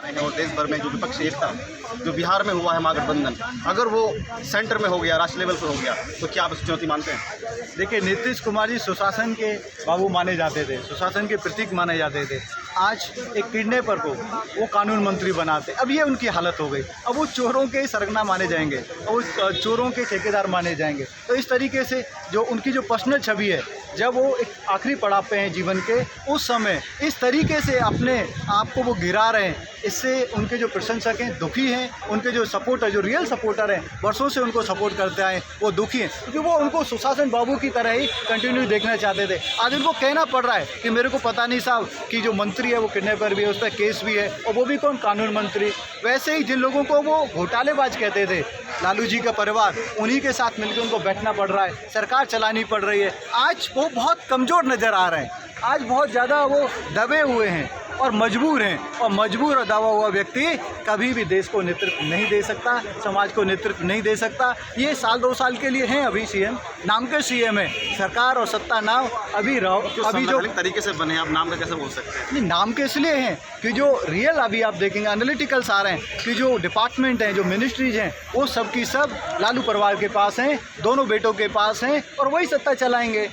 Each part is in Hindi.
हैं और देश भर में जो विपक्षी एकता जो बिहार में हुआ है महागठबंधन, अगर वो सेंटर में हो गया, राष्ट्रीय लेवल पर हो गया, तो क्या आप उस चुनौती मानते हैं? देखिए, नीतीश कुमार जी सुशासन के बाबू माने जाते थे, सुशासन के प्रतीक माने जाते थे। आज एक किडनैपर को वो कानून मंत्री बनाते, अब ये उनकी हालत हो गई। अब वो चोरों के सरगना माने जाएंगे, अब वो चोरों के ठेकेदार माने जाएंगे। तो इस तरीके से जो उनकी जो पर्सनल छवि है, जब वो एक आखिरी पड़ाव पे हैं जीवन के, उस समय इस तरीके से अपने आप को वो गिरा रहे हैं, इससे उनके जो प्रशंसक हैं दुखी हैं, उनके जो सपोर्टर, जो रियल सपोर्टर हैं, वर्षों से उनको सपोर्ट करते आए, वो दुखी हैं, क्योंकि वो उनको सुशासन बाबू की तरह ही कंटिन्यू देखना चाहते थे। आज उनको कहना पड़ रहा है कि मेरे को पता नहीं साहब कि जो मंत्री है वो किडनैपर भी है, उस पर केस भी है, और वो भी कौन, कानून मंत्री। वैसे ही जिन लोगों को वो घोटालेबाज कहते थे, लालू जी का परिवार, उन्हीं के साथ मिलकर उनको बैठना पड़ रहा है, सरकार चलानी पड़ रही है। आज वो बहुत कमज़ोर नज़र आ रहे हैं, आज बहुत ज़्यादा वो दबे हुए हैं और मजबूर हैं, और मजबूर और दबा हुआ व्यक्ति कभी भी देश को नेतृत्व नहीं दे सकता, समाज को नेतृत्व नहीं दे सकता। ये साल 2 साल के लिए हैं अभी सीएम, नाम के सीएम है, सरकार और सत्ता नाम अभी अभी जो तरीके से बने, आप नाम का कैसे बोल सकते हैं? नहीं, नाम के इसलिए हैं कि जो रियल अभी आप देखेंगे एनालिटिकल्स आ रहे हैं कि जो डिपार्टमेंट हैं, जो मिनिस्ट्रीज हैं, वो सब की सब लालू परिवार के पास हैं, दोनों बेटों के पास हैं, और वही सत्ता चलाएंगे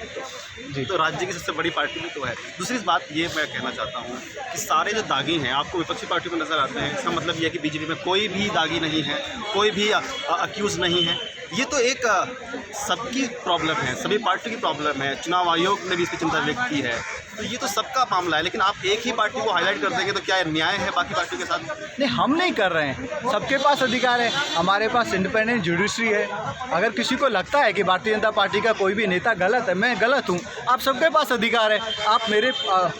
जी। तो राज्य की सबसे बड़ी पार्टी भी तो है। दूसरी बात ये मैं कहना चाहता हूँ कि सारे जो दागी हैं आपको विपक्षी पार्टी में नज़र आते हैं, इसका मतलब ये है कि बीजेपी में कोई भी दागी नहीं है, कोई भी अक्यूज़ नहीं है। ये तो एक सबकी प्रॉब्लम है, सभी पार्टी की प्रॉब्लम है, चुनाव आयोग ने भी इसकी चिंता व्यक्त की है, तो ये तो सबका मामला है। लेकिन आप एक ही पार्टी को हाईलाइट कर देंगे तो क्या न्याय है बाकी पार्टियों के साथ? नहीं, हम नहीं कर रहे हैं, सबके पास अधिकार है, हमारे पास इंडिपेंडेंट जुडिशरी है। अगर किसी को लगता है कि भारतीय जनता पार्टी का कोई भी नेता गलत है, मैं गलत हूँ, आप सबके पास अधिकार है। आप मेरे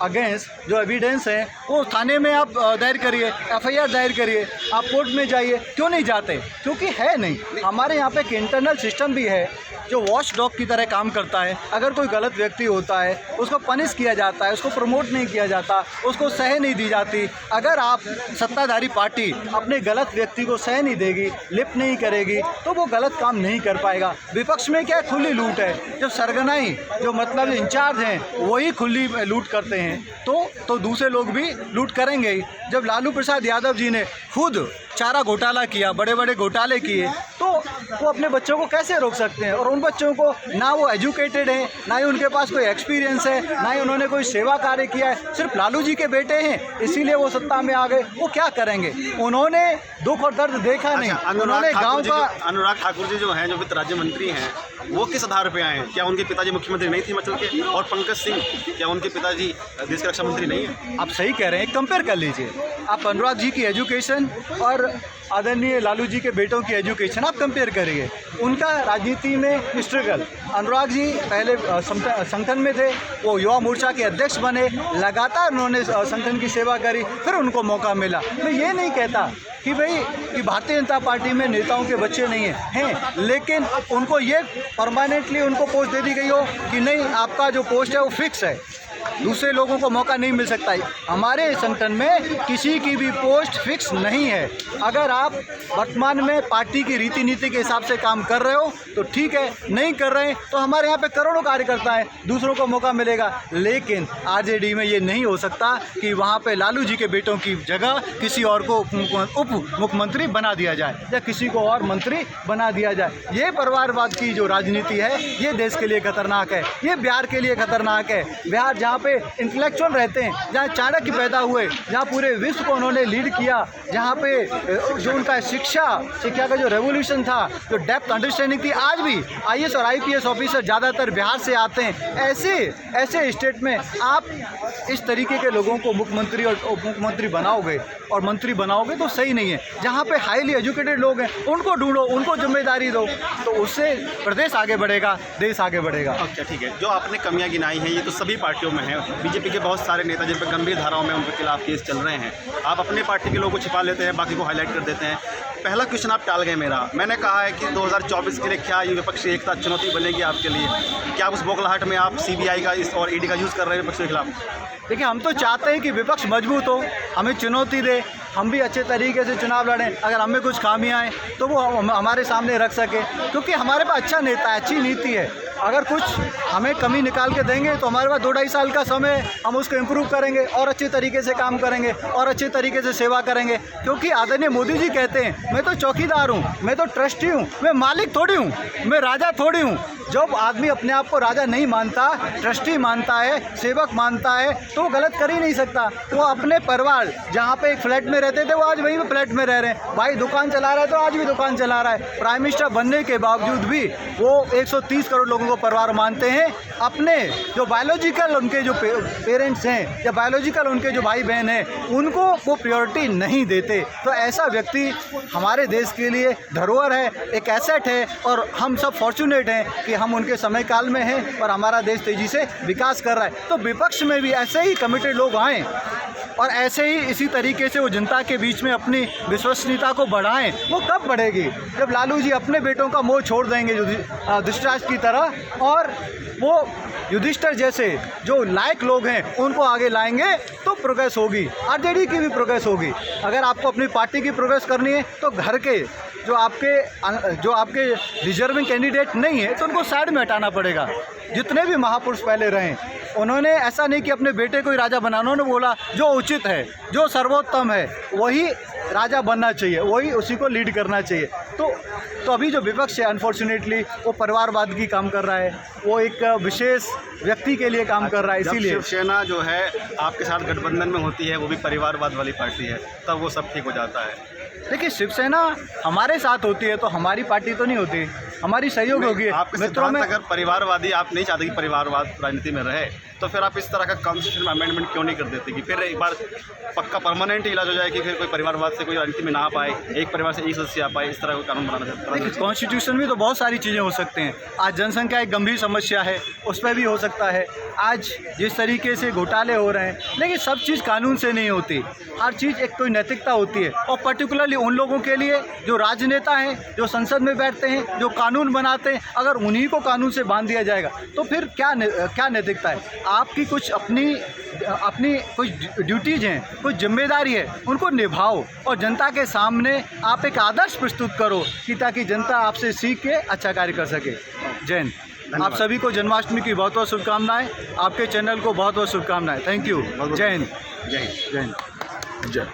अगेंस्ट जो एविडेंस है वो थाने में आप दायर करिए, FIR दायर करिए, आप कोर्ट में जाइए। क्यों नहीं जाते? क्योंकि है नहीं, हमारे यहाँ पे एक इंटरनल सिस्टम भी है जो वॉच डॉग की तरह काम करता है। अगर कोई गलत व्यक्ति होता है उसको पनिश किया जाता है, उसको प्रमोट नहीं किया जाता, उसको सह नहीं दी जाती। अगर आप सत्ताधारी पार्टी अपने गलत व्यक्ति को सह नहीं देगी, लिप नहीं करेगी, तो वो गलत काम नहीं कर पाएगा। विपक्ष में क्या खुली लूट है, जब सरगनाई जो मतलब इंचार्ज हैं वही खुली लूट करते हैं तो दूसरे लोग भी लूट करेंगे ही। जब लालू प्रसाद यादव जी ने खुद चारा घोटाला किया, बड़े बड़े घोटाले किए, तो वो अपने बच्चों को कैसे रोक सकते हैं? और उन बच्चों को ना वो एजुकेटेड हैं, ना ही उनके पास कोई एक्सपीरियंस है, ना ही उन्होंने कोई सेवा कार्य किया है, सिर्फ लालू जी के बेटे हैं इसीलिए वो सत्ता में आ गए। वो क्या करेंगे? उन्होंने दुख और दर्द देखा नहीं। उन्होंने गाँव का अनुराग ठाकुर जी जो हैं, जो वित्त राज्य मंत्री हैं, वो किस आधार पे आए? क्या उनके पिताजी मुख्यमंत्री नहीं थे हिमाचल के? और पंकज सिंह, क्या उनके पिताजी देश के रक्षा मंत्री नहीं है? आप सही कह रहे हैं, कंपेयर कर लीजिए। आप अनुराग जी की एजुकेशन और आदरणीय लालू जी के बेटों की एजुकेशन आप कंपेयर करिए। उनका राजनीति में स्ट्रगल, अनुराग जी पहले संगठन में थे, वो युवा मोर्चा के अध्यक्ष बने, लगातार उन्होंने संगठन की सेवा करी, फिर उनको मौका मिला। मैं ये नहीं कहता कि भाई कि भारतीय जनता पार्टी में नेताओं के बच्चे नहीं हैं, लेकिन उनको ये परमानेंटली उनको पोस्ट दे दी गई हो कि नहीं, आपका जो पोस्ट है वो फिक्स है, दूसरे लोगों को मौका नहीं मिल सकता है। हमारे संगठन में किसी की भी पोस्ट फिक्स नहीं है। अगर आप वर्तमान में पार्टी की रीति नीति के हिसाब से काम कर रहे हो तो ठीक है, नहीं कर रहे हैं तो हमारे यहाँ पे करोड़ों कार्यकर्ता हैं, दूसरों को मौका मिलेगा। लेकिन RJD में ये नहीं हो सकता कि वहाँ पे लालू जी के बेटों की जगह किसी और को उप मुख्यमंत्री बना दिया जाए या किसी को और मंत्री बना दिया जाए। ये परिवारवाद की जो राजनीति है ये देश के लिए खतरनाक है, ये बिहार के लिए खतरनाक है। बिहार जहाँ पे इंटेलेक्चुअल रहते हैं, जहाँ चाणक्य पैदा हुए, जहाँ पूरे विश्व को उन्होंने लीड किया, जहाँ पे जो उनका शिक्षा का जो रेवोल्यूशन था, जो डेप्थ अंडरस्टैंडिंग थी, आज भी IAS और IPS ऑफिसर ज़्यादातर बिहार से आते हैं। ऐसे स्टेट में आप इस तरीके के लोगों को मुख्यमंत्री और उप मुख्यमंत्री बनाओगे और मंत्री बनाओगे तो सही नहीं है। जहाँ पे हाईली एजुकेटेड लोग हैं उनको ढूंढो, उनको जिम्मेदारी दो, तो उससे प्रदेश आगे बढ़ेगा, देश आगे बढ़ेगा। अच्छा, ठीक है। जो आपने कमियां गिनाई हैं ये तो सभी पार्टियों में है। बीजेपी के बहुत सारे नेता जिन पर गंभीर धाराओं में उनके खिलाफ केस चल रहे हैं, आप अपने पार्टी के लोगों को छिपा लेते हैं, बाकी को हाईलाइट कर देते हैं। पहला क्वेश्चन आप टाल गए मेरा। मैंने कहा है कि 2024 के लिए क्या ये विपक्षी एकता चुनौती बनेगी आपके लिए? क्या उस बौखलाहट में आप CBI का और ED का यूज़ कर रहे हैं विपक्ष के खिलाफ? देखिए, हम तो चाहते हैं कि विपक्ष मजबूत हो, हमें चुनौती दे, हम भी अच्छे तरीके से चुनाव लड़ें। अगर हमें कुछ खामियां हैं तो वो हमारे सामने रख सके, क्योंकि हमारे पास अच्छा नेता है, अच्छी नीति है। अगर कुछ हमें कमी निकाल के देंगे तो हमारे पास 2-2.5 साल का समय, हम उसको इम्प्रूव करेंगे और अच्छे तरीके से काम करेंगे और अच्छे तरीके से सेवा करेंगे। क्योंकि आदरणीय मोदी जी कहते हैं, मैं तो चौकीदार हूँ, मैं तो ट्रस्टी हूँ, मैं मालिक थोड़ी हूँ, मैं राजा थोड़ी हूँ। जब आदमी अपने आप को राजा नहीं मानता, ट्रस्टी मानता है, सेवक मानता है, तो वो गलत कर ही नहीं सकता। वो अपने परिवार, जहाँ पे एक फ्लैट में रहते थे, वो आज वहीं पे फ्लैट में रह रहे हैं। भाई दुकान चला रहा है तो आज भी दुकान चला रहा है। प्राइम मिनिस्टर बनने के बावजूद भी वो 130 करोड़ लोगों को परिवार मानते हैं। अपने जो बायोलॉजिकल उनके जो पेरेंट्स हैं या बायोलॉजिकल उनके जो भाई बहन हैं, उनको वो प्रायोरिटी नहीं देते। तो ऐसा व्यक्ति हमारे देश के लिए धरोहर है, एक एसेट है, और हम सब फॉर्चुनेट हैं कि हम उनके समय काल में हैं और हमारा देश तेज़ी से विकास कर रहा है। तो विपक्ष में भी ऐसे ही कमिटेड लोग आएँ और ऐसे ही इसी तरीके से वो जनता के बीच में अपनी विश्वसनीयता को बढ़ाएं। वो कब बढ़ेगी? जब लालू जी अपने बेटों का मोह छोड़ देंगे धृतराष्ट्र की तरह, और वो युधिष्ठिर जैसे जो लायक लोग हैं उनको आगे लाएंगे, तो प्रोग्रेस होगी, आरजेडी की भी प्रोग्रेस होगी। अगर आपको अपनी पार्टी की प्रोग्रेस करनी है तो घर के जो आपके रिजर्विंग कैंडिडेट नहीं है तो उनको साइड में हटाना पड़ेगा। जितने भी महापुरुष पहले रहे, उन्होंने ऐसा नहीं कि अपने बेटे को ही राजा बनाना, उन्होंने बोला जो उचित है, जो सर्वोत्तम है, वही राजा बनना चाहिए, वही उसी को लीड करना चाहिए। तो अभी जो विपक्ष है अनफॉर्चुनेटली वो परिवारवाद की काम कर रहा है, वो एक विशेष व्यक्ति के लिए काम कर रहा है। इसीलिए शिवसेना जो है आपके साथ गठबंधन में होती है, वो भी परिवारवाद वाली पार्टी है, तब वो सब ठीक हो जाता है। देखिए, शिवसेना हमारे साथ होती है तो हमारी पार्टी तो नहीं होती, हमारी सहयोग होगी। आपके मित्रों में अगर परिवारवादी आप नहीं चाहते कि परिवारवाद राजनीति में रहे, तो फिर आप इस तरह का कॉन्स्टिट्यूशन में अमेंडमेंट क्यों नहीं कर देते कि फिर एक बार पक्का परमानेंट इलाज हो जाए कि फिर कोई परिवारवाद से कोई राजनीति में ना आ पाए, एक परिवार से एक सदस्य आ पाए, इस तरह का कानून बनाना चाहते हैं। कॉन्स्टिट्यूशन में तो बहुत सारी चीज़ें हो सकते हैं। आज जनसंख्या एक गंभीर समस्या है, उस पर भी हो सकता है। आज जिस तरीके से घोटाले हो रहे हैं, लेकिन सब चीज़ कानून से नहीं होती, हर चीज़ एक कोई नैतिकता होती है। और पर्टिकुलरली उन लोगों के लिए जो राजनेता हैं, जो संसद में बैठते हैं, जो कानून बनाते हैं, अगर उन्हीं को कानून से बांध दिया जाएगा तो फिर क्या नैतिकता है? आपकी कुछ अपनी कुछ ड्यूटीज़ हैं, कुछ जिम्मेदारी है, उनको निभाओ और जनता के सामने आप एक आदर्श प्रस्तुत करो कि ताकि जनता आपसे सीख के अच्छा कार्य कर सके। जय हिंद। आप सभी को जन्माष्टमी की बहुत बहुत शुभकामनाएं, आपके चैनल को बहुत बहुत शुभकामनाएं। Thank you. जय हिंद। जय हिंद। जय हिंद। जय।